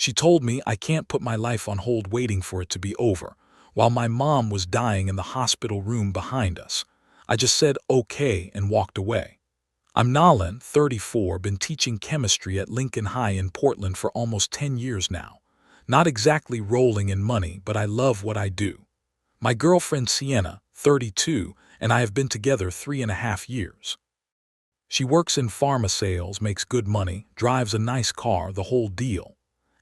She told me I can't put my life on hold waiting for it to be over, while my mom was dying in the hospital room behind us. I just said okay and walked away. I'm Nalan, 34, been teaching chemistry at Lincoln High in Portland for almost 10 years now. Not exactly rolling in money, but I love what I do. My girlfriend Sienna, 32, and I have been together 3.5 years. She works in pharma sales, makes good money, drives a nice car, the whole deal.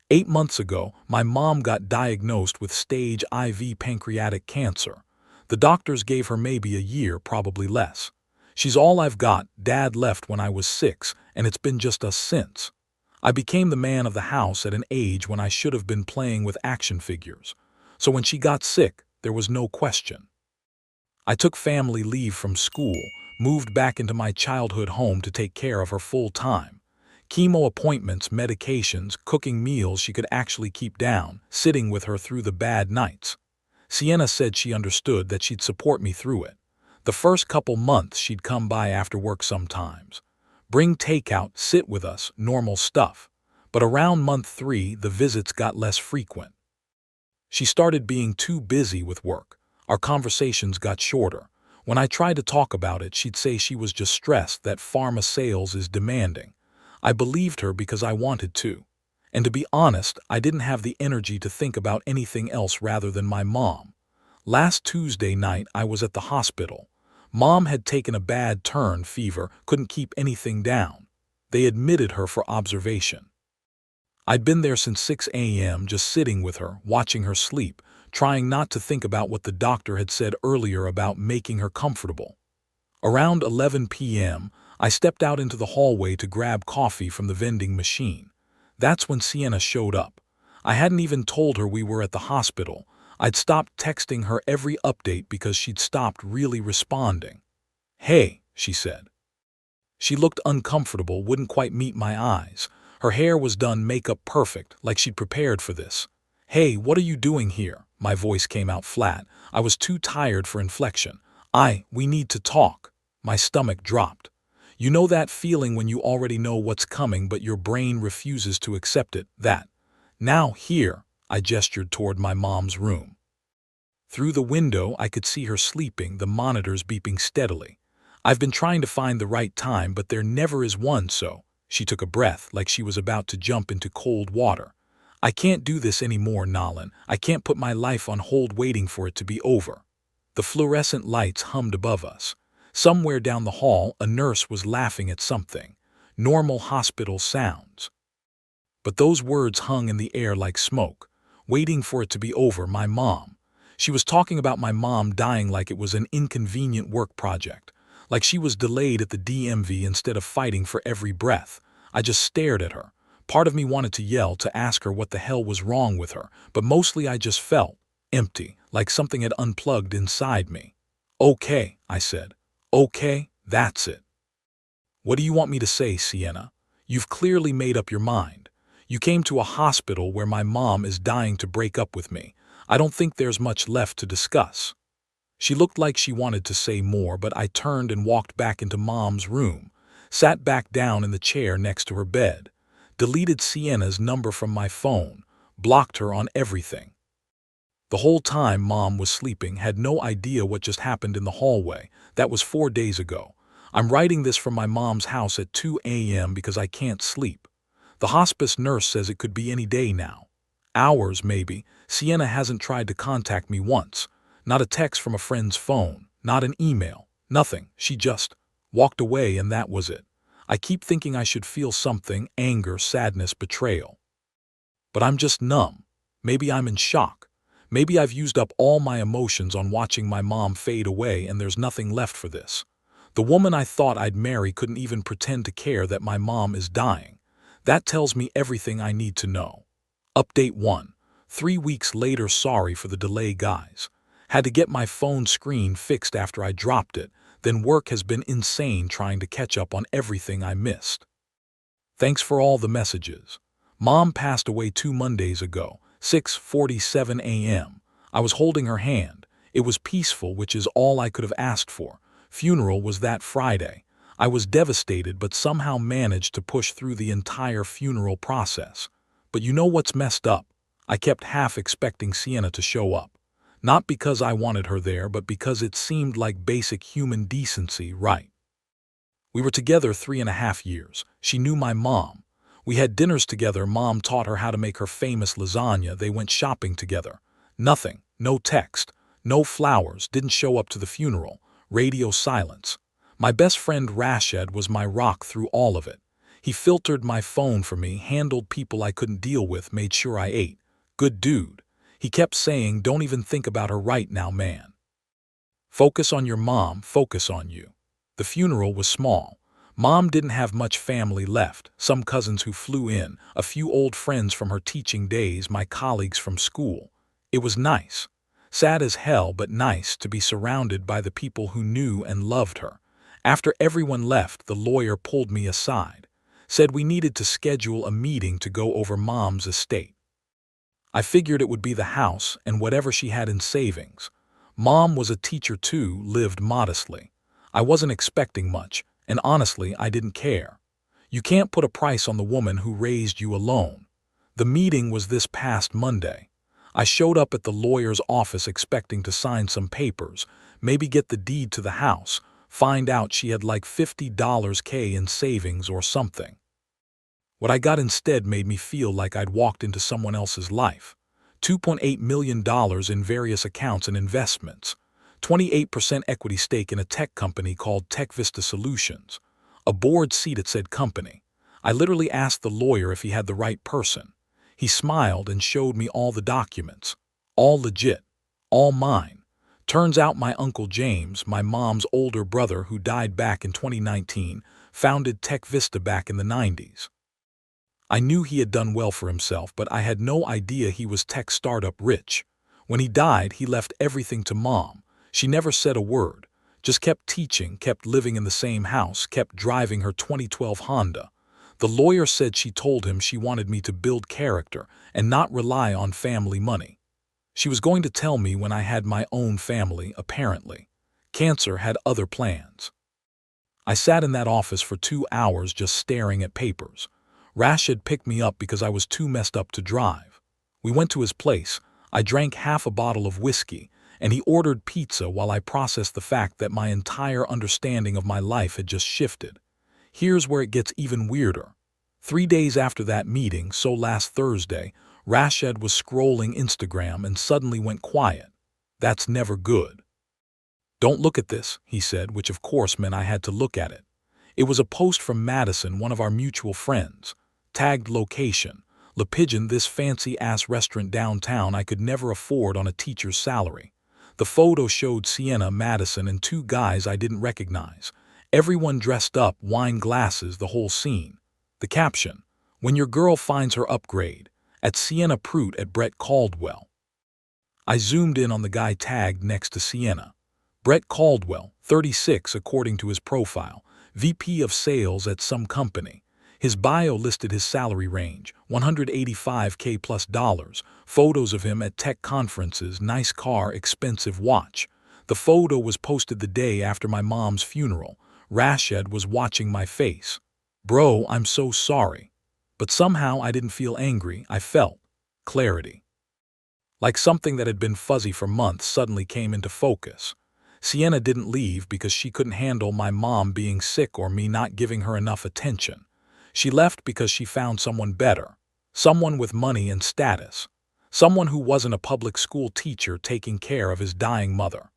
8 months ago, my mom got diagnosed with stage IV pancreatic cancer. The doctors gave her maybe a year, probably less. She's all I've got. Dad left when I was 6, and it's been just us since. I became the man of the house at an age when I should have been playing with action figures. So when she got sick, there was no question. I took family leave from school, moved back into my childhood home to take care of her full time. Chemo appointments, medications, cooking meals she could actually keep down, sitting with her through the bad nights. Sienna said she understood, that she'd support me through it. The first couple months she'd come by after work sometimes. Bring takeout, sit with us, normal stuff. But around month 3, the visits got less frequent. She started being too busy with work. Our conversations got shorter. When I tried to talk about it, she'd say she was just stressed, that pharma sales is demanding. I believed her because I wanted to. And to be honest, I didn't have the energy to think about anything else rather than my mom. Last Tuesday night, I was at the hospital. Mom had taken a bad turn, fever, couldn't keep anything down. They admitted her for observation. I'd been there since 6 a.m. just sitting with her, watching her sleep, trying not to think about what the doctor had said earlier about making her comfortable. Around 11 p.m., I stepped out into the hallway to grab coffee from the vending machine. That's when Sienna showed up. I hadn't even told her we were at the hospital. I'd stopped texting her every update because she'd stopped really responding. "Hey," she said. She looked uncomfortable, wouldn't quite meet my eyes. Her hair was done, makeup perfect, like she'd prepared for this. "Hey, what are you doing here?" My voice came out flat. I was too tired for inflection. We need to talk." My stomach dropped. You know that feeling when you already know what's coming but your brain refuses to accept it, that. "Now here," I gestured toward my mom's room. Through the window I could see her sleeping, the monitors beeping steadily. I've been trying to find the right time, but there never is one, so. She took a breath, like she was about to jump into cold water. "I can't do this anymore, Nalan. I can't put my life on hold waiting for it to be over." The fluorescent lights hummed above us. Somewhere down the hall, a nurse was laughing at something. Normal hospital sounds. But those words hung in the air like smoke. Waiting for it to be over, my mom. She was talking about my mom dying like it was an inconvenient work project. Like she was delayed at the DMV instead of fighting for every breath. I just stared at her. Part of me wanted to yell, to ask her what the hell was wrong with her, but mostly I just felt empty, like something had unplugged inside me. "Okay," I said. "Okay, that's it." "What do you want me to say, Sienna? You've clearly made up your mind. You came to a hospital where my mom is dying to break up with me. I don't think there's much left to discuss." She looked like she wanted to say more, but I turned and walked back into Mom's room, sat back down in the chair next to her bed, deleted Sienna's number from my phone, blocked her on everything. The whole time Mom was sleeping, had no idea what just happened in the hallway. That was 4 days ago. I'm writing this from my mom's house at 2 a.m. because I can't sleep. The hospice nurse says it could be any day now. Hours, maybe. Sienna hasn't tried to contact me once. Not a text from a friend's phone, not an email, nothing. She just walked away, and that was it. I keep thinking I should feel something, anger, sadness, betrayal. But I'm just numb. Maybe I'm in shock. Maybe I've used up all my emotions on watching my mom fade away, and there's nothing left for this. The woman I thought I'd marry couldn't even pretend to care that my mom is dying. That tells me everything I need to know. Update 1. 3 weeks later. Sorry for the delay, guys. Had to get my phone screen fixed after I dropped it, then work has been insane trying to catch up on everything I missed. Thanks for all the messages. Mom passed away 2 Mondays ago, 6:47 a.m. I was holding her hand. It was peaceful, which is all I could have asked for. Funeral was that Friday. I was devastated, but somehow managed to push through the entire funeral process. But you know what's messed up? I kept half expecting Sienna to show up. Not because I wanted her there, but because it seemed like basic human decency, right? We were together 3.5 years. She knew my mom. We had dinners together. Mom taught her how to make her famous lasagna. They went shopping together. Nothing. No text. No flowers. Didn't show up to the funeral. Radio silence. My best friend Rashad was my rock through all of it. He filtered my phone for me, handled people I couldn't deal with, made sure I ate. Good dude. He kept saying, "Don't even think about her right now, man. Focus on your mom, focus on you." The funeral was small. Mom didn't have much family left, some cousins who flew in, a few old friends from her teaching days, my colleagues from school. It was nice. Sad as hell, but nice to be surrounded by the people who knew and loved her. After everyone left, the lawyer pulled me aside, said we needed to schedule a meeting to go over Mom's estate. I figured it would be the house and whatever she had in savings. Mom was a teacher too, lived modestly. I wasn't expecting much, and honestly, I didn't care. You can't put a price on the woman who raised you alone. The meeting was this past Monday. I showed up at the lawyer's office expecting to sign some papers, maybe get the deed to the house, find out she had like $50K in savings or something. What I got instead made me feel like I'd walked into someone else's life. $2.8 million in various accounts and investments. 28% equity stake in a tech company called TechVista Solutions. A board seat at said company. I literally asked the lawyer if he had the right person. He smiled and showed me all the documents. All legit. All mine. Turns out my Uncle James, my mom's older brother who died back in 2019, founded TechVista back in the 90s. I knew he had done well for himself, but I had no idea he was tech startup rich. When he died, he left everything to Mom. She never said a word, just kept teaching, kept living in the same house, kept driving her 2012 Honda. The lawyer said she told him she wanted me to build character and not rely on family money. She was going to tell me when I had my own family, apparently. Cancer had other plans. I sat in that office for 2 hours just staring at papers. Rashad picked me up because I was too messed up to drive. We went to his place. I drank half a bottle of whiskey, and he ordered pizza while I processed the fact that my entire understanding of my life had just shifted. Here's where it gets even weirder. 3 days after that meeting, so last Thursday, Rashad was scrolling Instagram and suddenly went quiet. That's never good. "Don't look at this," he said, which of course meant I had to look at it. It was a post from Madison, one of our mutual friends. Tagged location, Le Pigeon, this fancy-ass restaurant downtown I could never afford on a teacher's salary. The photo showed Sienna, Madison, and 2 guys I didn't recognize. Everyone dressed up, wine glasses, the whole scene. The caption, "When your girl finds her upgrade, at Sienna Pruitt at Brett Caldwell." I zoomed in on the guy tagged next to Sienna. Brett Caldwell, 36 according to his profile, VP of sales at some company. His bio listed his salary range, $185K plus dollars, photos of him at tech conferences, nice car, expensive watch. The photo was posted the day after my mom's funeral. Rashad was watching my face. "Bro, I'm so sorry." But somehow I didn't feel angry, I felt clarity. Like something that had been fuzzy for months suddenly came into focus. Sienna didn't leave because she couldn't handle my mom being sick or me not giving her enough attention. She left because she found someone better, someone with money and status, someone who wasn't a public school teacher taking care of his dying mother.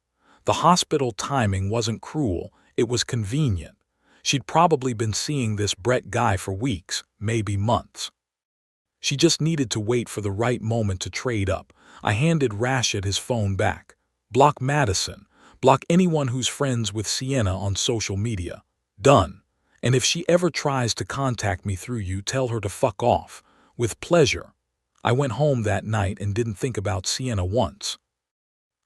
The hospital timing wasn't cruel, it was convenient. She'd probably been seeing this Brett guy for weeks, maybe months. She just needed to wait for the right moment to trade up. I handed Rashad his phone back. "Block Madison. Block anyone who's friends with Sienna on social media. Done. And if she ever tries to contact me through you, tell her to fuck off. With pleasure." I went home that night and didn't think about Sienna once.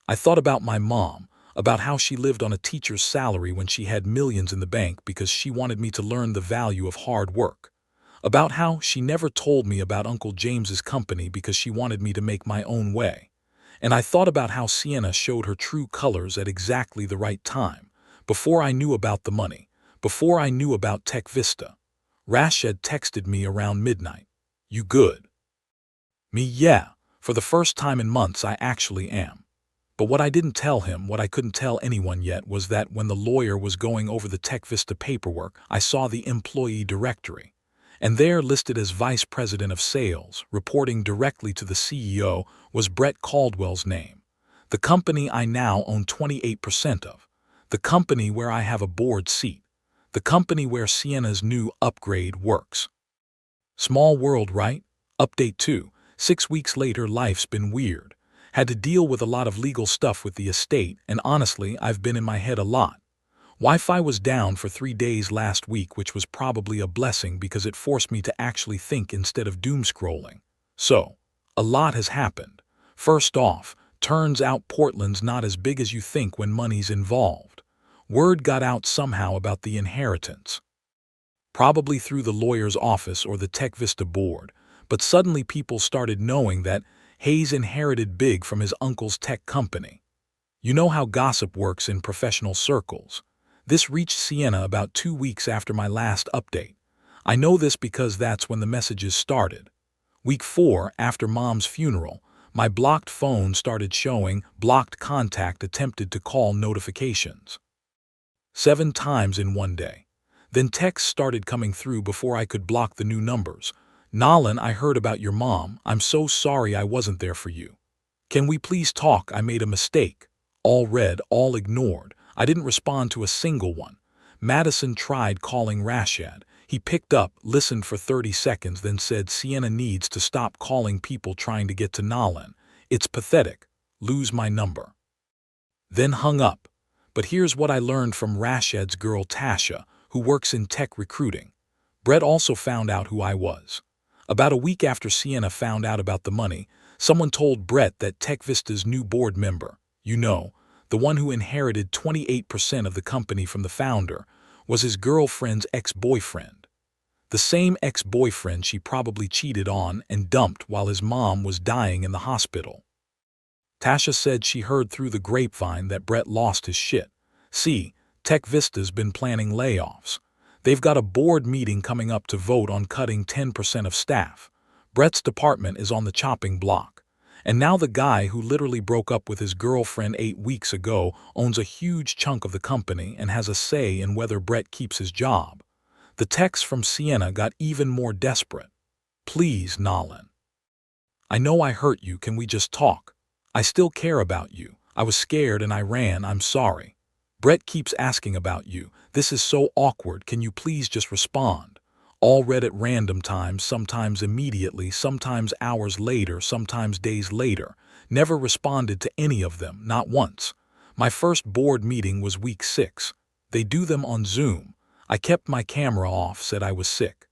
I thought about my mom, about how she lived on a teacher's salary when she had millions in the bank because she wanted me to learn the value of hard work. About how she never told me about Uncle James's company because she wanted me to make my own way. And I thought about how Sienna showed her true colors at exactly the right time, before I knew about the money, before I knew about TechVista. Rashad texted me around midnight. "You good?" Me, yeah. For the first time in months, I actually am. But what I didn't tell him, what I couldn't tell anyone yet, was that when the lawyer was going over the TechVista paperwork, I saw the employee directory. And there, listed as Vice President of Sales, reporting directly to the CEO, was Brett Caldwell's name. The company I now own 28% of. The company where I have a board seat. The company where Sienna's new upgrade works. Small world, right? Update 2. 6 weeks later, life's been weird. Had to deal with a lot of legal stuff with the estate, and honestly, I've been in my head a lot. Wi-Fi was down for 3 days last week, which was probably a blessing because it forced me to actually think instead of doom scrolling. So, a lot has happened. First off, turns out Portland's not as big as you think when money's involved. Word got out somehow about the inheritance. Probably through the lawyer's office or the TechVista board, but suddenly people started knowing that Hayes inherited big from his uncle's tech company. You know how gossip works in professional circles. This reached Sienna about 2 weeks after my last update. I know this because that's when the messages started. Week 4, after Mom's funeral, my blocked phone started showing blocked contact attempted to call notifications. 7 times in one day. Then texts started coming through before I could block the new numbers. Nolan, I heard about your mom. I'm so sorry I wasn't there for you. Can we please talk? I made a mistake. All read, all ignored. I didn't respond to a single one. Madison tried calling Rashad. He picked up, listened for 30 seconds, then said Sienna needs to stop calling people trying to get to Nolan. It's pathetic. Lose my number. Then hung up. But here's what I learned from Rashad's girl Tasha, who works in tech recruiting. Brett also found out who I was. About a week after Sienna found out about the money, someone told Brett that TechVista's new board member, you know, the one who inherited 28% of the company from the founder, was his girlfriend's ex-boyfriend. The same ex-boyfriend she probably cheated on and dumped while his mom was dying in the hospital. Tasha said she heard through the grapevine that Brett lost his shit. See, TechVista's been planning layoffs. They've got a board meeting coming up to vote on cutting 10% of staff. Brett's department is on the chopping block. And now the guy who literally broke up with his girlfriend 8 weeks ago owns a huge chunk of the company and has a say in whether Brett keeps his job. The text from Sienna got even more desperate. Please, Nolan. I know I hurt you. Can we just talk? I still care about you. I was scared and I ran. I'm sorry. Brett keeps asking about you. This is so awkward. Can you please just respond? All read at random times, sometimes immediately, sometimes hours later, sometimes days later. Never responded to any of them, not once. My first board meeting was week 6. They do them on Zoom. I kept my camera off, said I was sick.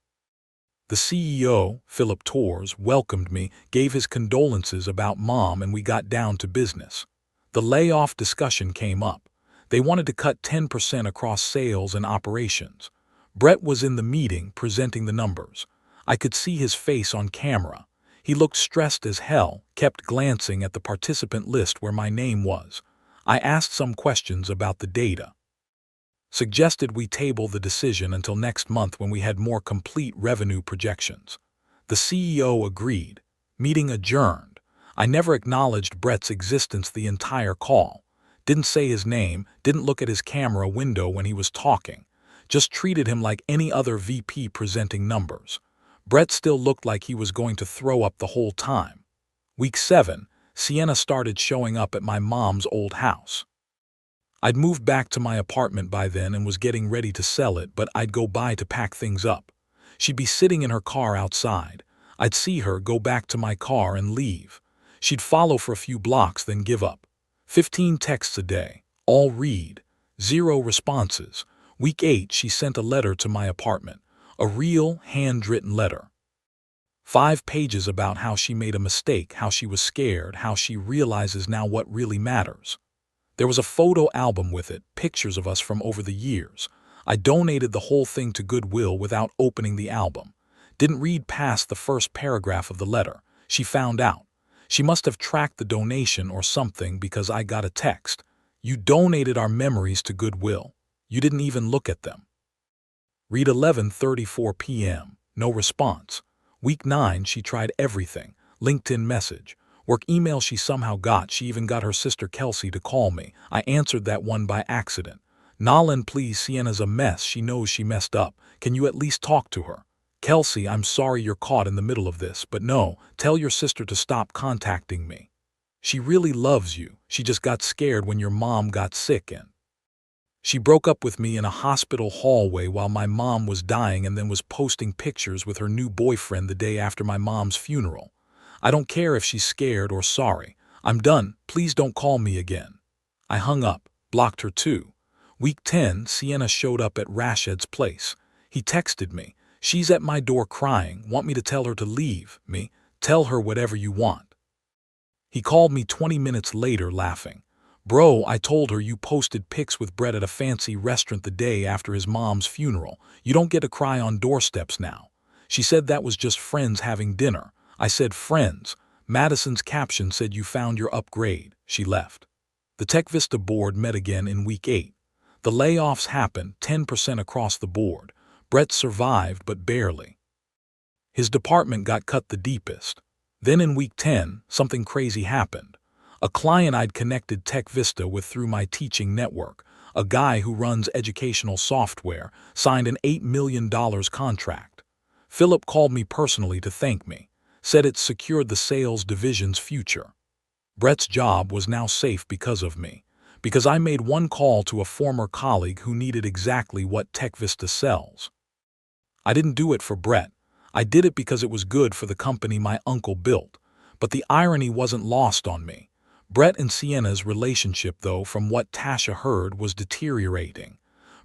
The CEO, Philip Torres, welcomed me, gave his condolences about Mom, and we got down to business. The layoff discussion came up. They wanted to cut 10% across sales and operations. Brett was in the meeting presenting the numbers. I could see his face on camera. He looked stressed as hell, kept glancing at the participant list where my name was. I asked some questions about the data. Suggested we table the decision until next month when we had more complete revenue projections. The CEO agreed. Meeting adjourned. I never acknowledged Brett's existence the entire call. Didn't say his name, didn't look at his camera window when he was talking. Just treated him like any other VP presenting numbers. Brett still looked like he was going to throw up the whole time. Week 7, Sienna started showing up at my mom's old house. I'd moved back to my apartment by then and was getting ready to sell it, but I'd go by to pack things up. She'd be sitting in her car outside. I'd see her go back to my car and leave. She'd follow for a few blocks, then give up. 15 texts a day, all read, 0 responses. Week 8, she sent a letter to my apartment, a real handwritten letter. 5 pages about how she made a mistake, how she was scared, how she realizes now what really matters. There was a photo album with it, pictures of us from over the years. I donated the whole thing to Goodwill without opening the album. Didn't read past the first paragraph of the letter. She found out. She must have tracked the donation or something because I got a text. You donated our memories to Goodwill. You didn't even look at them. Read 11:34 p.m. No response. Week 9, she tried everything. LinkedIn message. Work email she somehow got. She even got her sister Kelsey to call me. I answered that one by accident. Nolan, please, Sienna's a mess. She knows she messed up. Can you at least talk to her? Kelsey, I'm sorry you're caught in the middle of this, but no, tell your sister to stop contacting me. She really loves you. She just got scared when your mom got sick and she broke up with me in a hospital hallway while my mom was dying and then was posting pictures with her new boyfriend the day after my mom's funeral. I don't care if she's scared or sorry. I'm done. Please don't call me again. I hung up, blocked her too. Week 10, Sienna showed up at Rashed's place. He texted me. She's at my door crying. Want me to tell her to leave me? Tell her whatever you want. He called me 20 minutes later laughing. Bro, I told her you posted pics with Brett at a fancy restaurant the day after his mom's funeral. You don't get to cry on doorsteps now. She said that was just friends having dinner. I said friends. Madison's caption said you found your upgrade. She left. The Tech Vista board met again in week 8. The layoffs happened, 10% across the board. Brett survived, but barely. His department got cut the deepest. Then in week 10, something crazy happened. A client I'd connected Tech Vista with through my teaching network, a guy who runs educational software, signed an $8 million contract. Philip called me personally to thank me, said it secured the sales division's future. Brett's job was now safe because of me, because I made one call to a former colleague who needed exactly what Tech Vista sells. I didn't do it for Brett. I did it because it was good for the company my uncle built, but the irony wasn't lost on me. Brett and Sienna's relationship, though, from what Tasha heard, was deteriorating.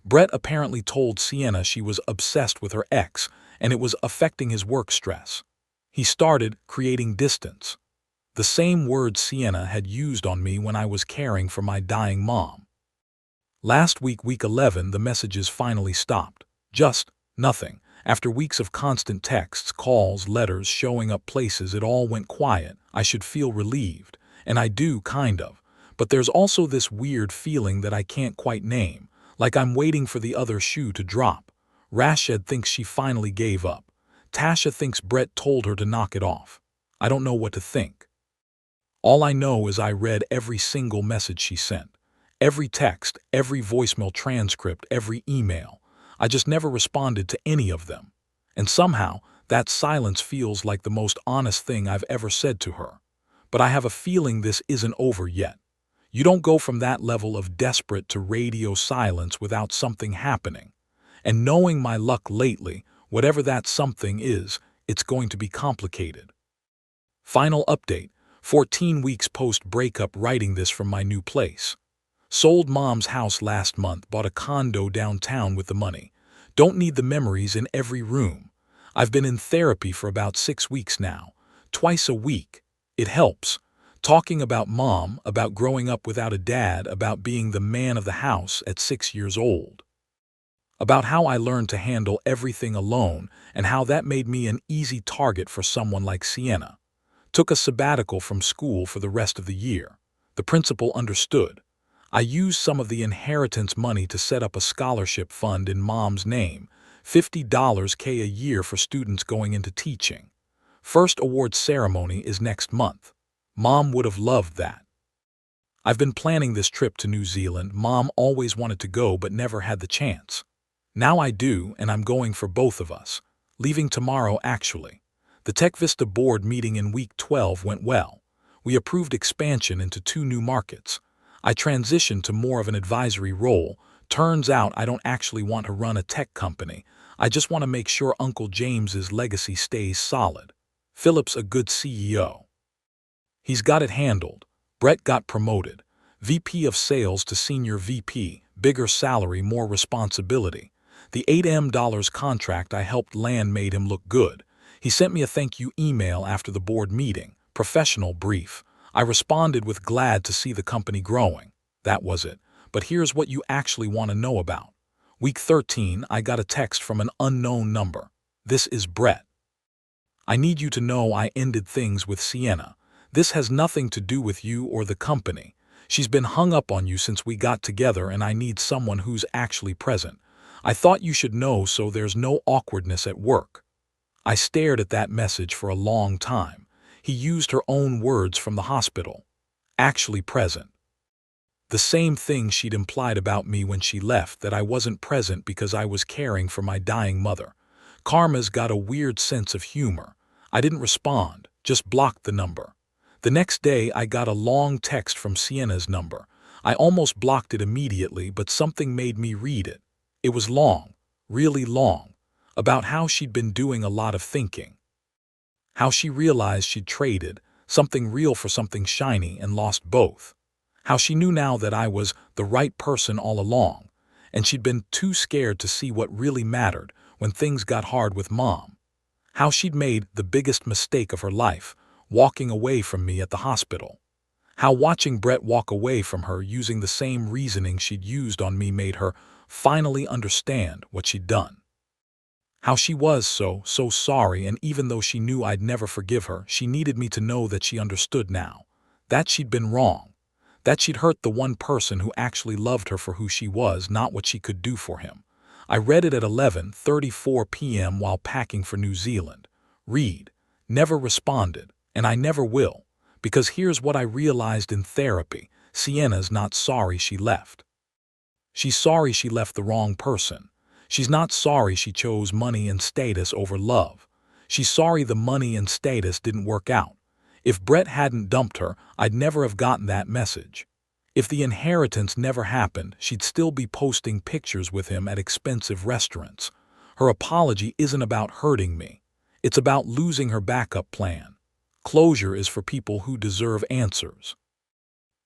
Brett apparently told Sienna she was obsessed with her ex, and it was affecting his work stress. He started creating distance. The same words Sienna had used on me when I was caring for my dying mom. Last week, week 11, the messages finally stopped. Just nothing. After weeks of constant texts, calls, letters, showing up places, it all went quiet. I should feel relieved. And I do, kind of. But there's also this weird feeling that I can't quite name, like I'm waiting for the other shoe to drop. Rashed thinks she finally gave up. Tasha thinks Brett told her to knock it off. I don't know what to think. All I know is I read every single message she sent. Every text, every voicemail transcript, every email. I just never responded to any of them. And somehow, that silence feels like the most honest thing I've ever said to her. But I have a feeling this isn't over yet. You don't go from that level of desperate to radio silence without something happening. And knowing my luck lately, whatever that something is, it's going to be complicated. Final update, 14 weeks post-breakup, writing this from my new place. Sold mom's house last month, bought a condo downtown with the money. Don't need the memories in every room. I've been in therapy for about 6 weeks now, twice a week. It helps. Talking about mom, about growing up without a dad, about being the man of the house at 6 years old. About how I learned to handle everything alone and how that made me an easy target for someone like Sienna. Took a sabbatical from school for the rest of the year. The principal understood. I used some of the inheritance money to set up a scholarship fund in mom's name, $50K a year for students going into teaching. First award ceremony is next month. Mom would have loved that. I've been planning this trip to New Zealand. Mom always wanted to go but never had the chance. Now I do, and I'm going for both of us. Leaving tomorrow, actually. The Tech Vista board meeting in week 12 went well. We approved expansion into 2 new markets. I transitioned to more of an advisory role. Turns out I don't actually want to run a tech company. I just want to make sure Uncle James's legacy stays solid. Philip's a good CEO. He's got it handled. Brett got promoted. VP of Sales to Senior VP, bigger salary, more responsibility. The $8 million contract I helped land made him look good. He sent me a thank you email after the board meeting, professional brief. I responded with glad to see the company growing. That was it. But here's what you actually want to know about. Week 13, I got a text from an unknown number. This is Brett. I need you to know I ended things with Sienna. This has nothing to do with you or the company. She's been hung up on you since we got together, and I need someone who's actually present. I thought you should know so there's no awkwardness at work. I stared at that message for a long time. He used her own words from the hospital. Actually present. The same thing she'd implied about me when she left, that I wasn't present because I was caring for my dying mother. Karma's got a weird sense of humor. I didn't respond, just blocked the number. The next day I got a long text from Sienna's number. I almost blocked it immediately, but something made me read it. It was long, really long, about how she'd been doing a lot of thinking. How she realized she'd traded something real for something shiny and lost both. How she knew now that I was the right person all along, and she'd been too scared to see what really mattered when things got hard with Mom. How she'd made the biggest mistake of her life, walking away from me at the hospital. How watching Brett walk away from her using the same reasoning she'd used on me made her finally understand what she'd done. How she was so sorry, and even though she knew I'd never forgive her, she needed me to know that she understood now. That she'd been wrong. That she'd hurt the one person who actually loved her for who she was, not what she could do for him. I read it at 11:34 p.m. while packing for New Zealand. Read. Never responded, and I never will, because here's what I realized in therapy. Sienna's not sorry she left. She's sorry she left the wrong person. She's not sorry she chose money and status over love. She's sorry the money and status didn't work out. If Brett hadn't dumped her, I'd never have gotten that message. If the inheritance never happened, she'd still be posting pictures with him at expensive restaurants. Her apology isn't about hurting me. It's about losing her backup plan. Closure is for people who deserve answers.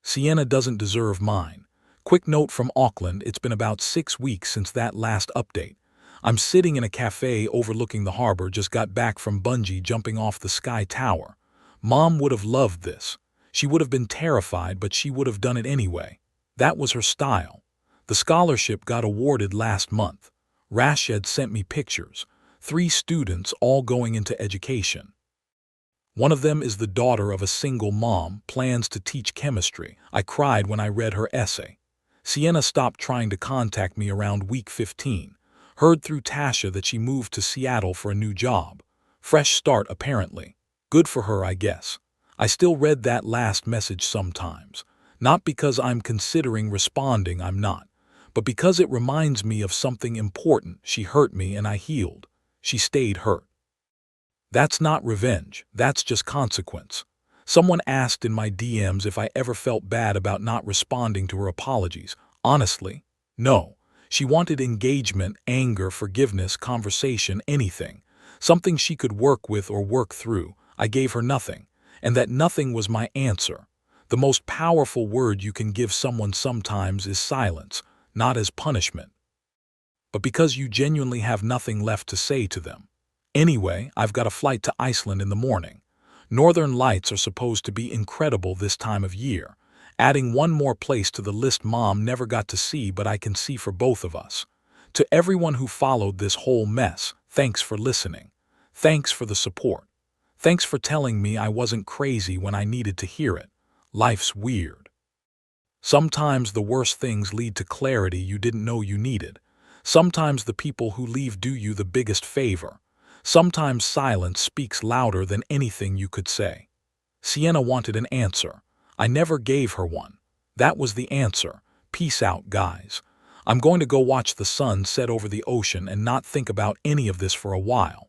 Sienna doesn't deserve mine. Quick note from Auckland, it's been about 6 weeks since that last update. I'm sitting in a cafe overlooking the harbor, just got back from bungee jumping off the Sky Tower. Mom would have loved this. She would have been terrified, but she would have done it anyway. That was her style. The scholarship got awarded last month. Rashid sent me pictures. 3 students all going into education. One of them is the daughter of a single mom, plans to teach chemistry. I cried when I read her essay. Sienna stopped trying to contact me around week 15. Heard through Tasha that she moved to Seattle for a new job. Fresh start, apparently. Good for her, I guess. I still read that last message sometimes. Not because I'm considering responding, I'm not. But because it reminds me of something important. She hurt me and I healed. She stayed hurt. That's not revenge, that's just consequence. Someone asked in my DMs if I ever felt bad about not responding to her apologies. Honestly, no. She wanted engagement, anger, forgiveness, conversation, anything. Something she could work with or work through. I gave her nothing, and that nothing was my answer. The most powerful word you can give someone sometimes is silence, not as punishment, but because you genuinely have nothing left to say to them. Anyway, I've got a flight to Iceland in the morning. Northern Lights are supposed to be incredible this time of year. Adding one more place to the list Mom never got to see, but I can see for both of us. To everyone who followed this whole mess, thanks for listening. Thanks for the support. Thanks for telling me I wasn't crazy when I needed to hear it. Life's weird. Sometimes the worst things lead to clarity you didn't know you needed. Sometimes the people who leave do you the biggest favor. Sometimes silence speaks louder than anything you could say. Sienna wanted an answer. I never gave her one. That was the answer. Peace out, guys. I'm going to go watch the sun set over the ocean and not think about any of this for a while.